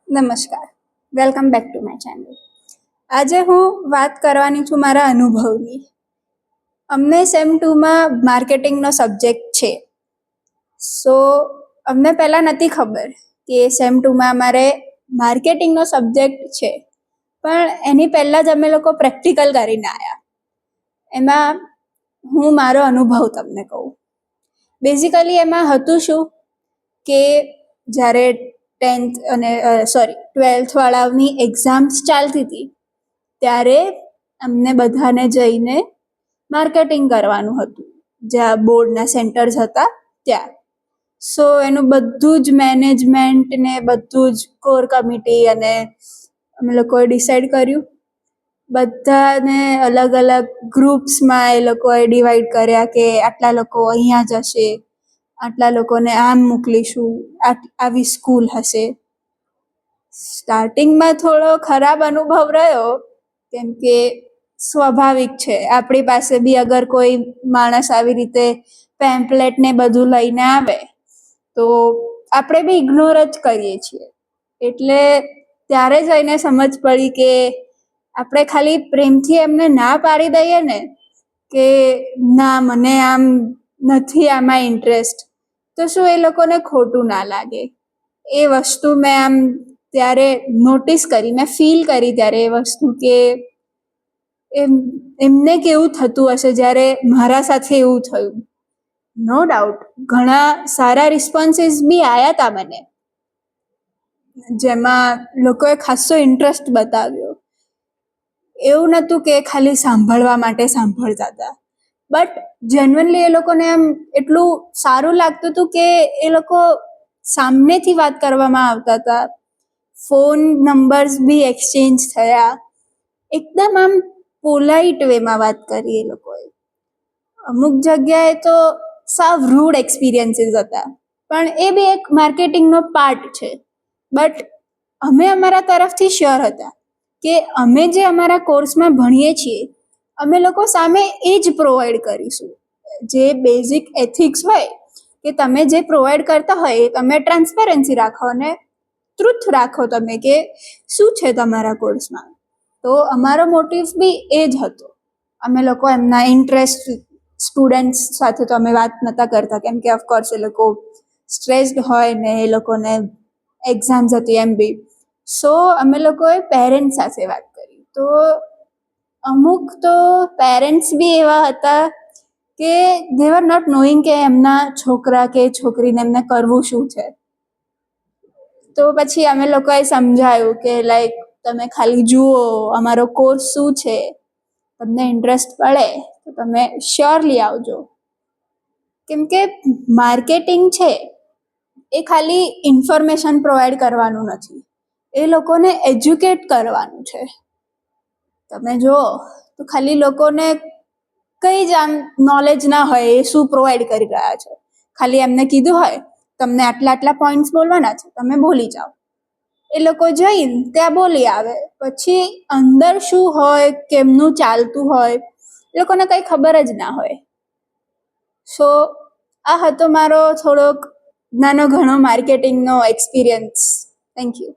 નમસ્કાર, welcome back to my channel. આજે હું વાત કરવાની છું મારા અનુભવની. અમને સેમ 2માં માર્કેટિંગનો સબ્જેક્ટ છે. સો અમને પહેલાં નથી ખબર કે સેમ 2માં અમારે માર્કેટિંગનો સબ્જેક્ટ છે, પણ એની પહેલાં જ અમે લોકો પ્રેક્ટિકલ કરીને આવ્યા. એમાં હું મારો અનુભવ તમને કહું. બેઝિકલી એમાં હતું શું કે જ્યારે 12th વાળાની એક્ઝામ્સ ચાલતી હતી ત્યારે અમને બધાને જઈને માર્કેટિંગ કરવાનું હતું, જ્યાં બોર્ડના સેન્ટર્સ હતા ત્યાં. સો એનું બધું જ મેનેજમેન્ટ ને બધું જ કોર કમિટી અને અમે લોકોએ ડિસાઈડ કર્યું. બધાને અલગ અલગ ગ્રુપ્સમાં એ લોકોએ ડિવાઈડ કર્યા કે આટલા લોકો અહીંયા જશે, આટલા લોકોને આમ મોકલીશું, આવી સ્કૂલ હશે. સ્ટાર્ટિંગમાં થોડો ખરાબ અનુભવ રહ્યો, કેમ કે સ્વાભાવિક છે, આપણી પાસે બી અગર કોઈ માણસ આવી રીતે પેમ્પલેટ ને બધું લઈને આવે તો આપણે બી ઇગ્નોર જ કરીએ છીએ. એટલે ત્યારે જઈને સમજ પડી કે આપણે ખાલી પ્રેમથી એમને ના પાડી દઈએ ને કે ના મને આમ નથી, આમાં ઇન્ટરેસ્ટ, તો શું એ લોકોને ખોટું ના લાગે. એ વસ્તુ મેં આમ ત્યારે નોટિસ કરી, મેં ફીલ કરી ત્યારે એ વસ્તુ કે એમને કેવું થતું હશે જ્યારે મારા સાથે એવું થયું. નો ડાઉટ ઘણા સારા રિસ્પોન્સીસ બી આવ્યા હતા મને, જેમાં લોકોએ ખાસો ઇન્ટરેસ્ટ બતાવ્યો. એવું નહોતું કે ખાલી સાંભળવા માટે સાંભળતા હતા, બટ જેન્યુઅનલી એ લોકોને આમ એટલું સારું લાગતું હતું કે એ લોકો સામનેથી વાત કરવામાં આવતા હતા. ફોન નંબર્સ બી એક્સચેન્જ થયા. એકદમ આમ પોલાઇટ વેમાં વાત કરી એ લોકોએ. અમુક જગ્યાએ તો સાવ રૂડ એક્સપિરિયન્સીસ હતા, પણ એ બી એક માર્કેટિંગનો પાર્ટ છે. બટ અમે અમારા તરફથી શ્યોર હતા કે અમે જે અમારા કોર્સમાં ભણીએ છીએ અમે લોકો સામે એ જ પ્રોવાઈડ કરીશું. જે બેઝિક એથિક્સ હોય કે તમે જે પ્રોવાઈડ કરતા હોય એ તમે ટ્રાન્સપેરન્સી રાખો અને ટ્રુથ રાખો તમે કે શું છે તમારા કોર્સમાં. તો અમારો મોટિવ બી એ જ હતો. અમે લોકો એમના ઇન્ટરેસ્ટ સ્ટુડન્ટ્સ સાથે તો અમે વાત નહોતા કરતા, કેમ કે ઓફકોર્સ એ લોકો સ્ટ્રેસ્ડ હોય ને એ લોકોને એક્ઝામ્સ હતી એમ બી. સો અમે લોકોએ પેરેન્ટ્સ સાથે વાત કરી. તો અમુક તો પેરેન્ટ્સ બી એવા હતા કે દે વર નોટ નોઈંગ કે એમના છોકરા કે છોકરીને એમને કરવું શું છે. તો પછી અમે લોકોએ સમજાયું કે લાઈક તમે ખાલી જુઓ અમારો કોર્સ શું છે, તમને ઇન્ટરેસ્ટ પડે તો તમે શ્યોરલી આવજો. કેમ કે માર્કેટિંગ છે એ ખાલી ઇન્ફોર્મેશન પ્રોવાઈડ કરવાનું નથી, એ લોકોને એજ્યુકેટ કરવાનું છે. તમે જુઓ તો ખાલી લોકોને કંઈ જ આમ નોલેજ ના હોય એ શું પ્રોવાઈડ કરી રહ્યા છે. ખાલી એમને કીધું હોય તમને આટલા આટલા પોઈન્ટ્સ બોલવાના છે, તમે બોલી જાઓ. એ લોકો જઈને ત્યાં બોલી આવે, પછી અંદર શું હોય, કેમનું ચાલતું હોય એ લોકોને કંઈ ખબર જ ના હોય. સો આ હતો મારો થોડોક નાનો ઘણો માર્કેટિંગનો એક્સપિરિયન્સ. Thank you.